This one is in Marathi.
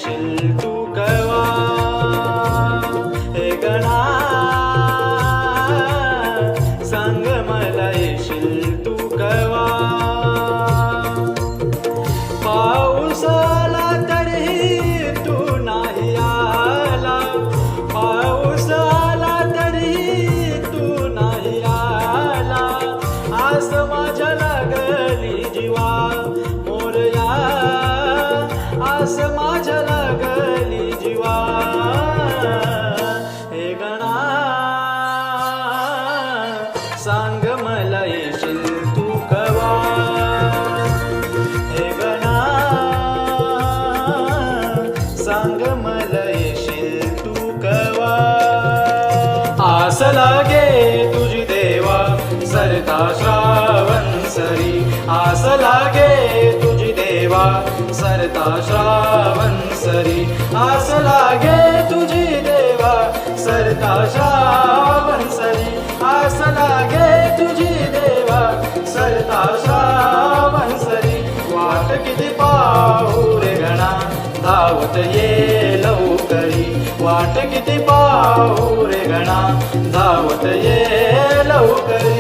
येशील तू कवा हे गणा सांग मला येशील तू कवा पाऊस आला तरी तू नाही आला पाऊस आला तरी तू नाही आला आस माझ्या लागली जीवा मोरया आस माझ्या लागली जीवा हे गणा सांग मला येशील तू कवा हे गणा सांग मला येशील तू कवा आस लागे तुझी देवा सरता श्रावण सरी आस लागे तुझी देवा सरता श्रावण सरी आस लागे तुझी देवा सरता श्रावण सरी आस लागे तुझी देवा सरता श्रावण सरी वाट किती पाहू रे गणा धावत ये लवकरी वाट किती पाहू रे गणा धावत ये लवकरी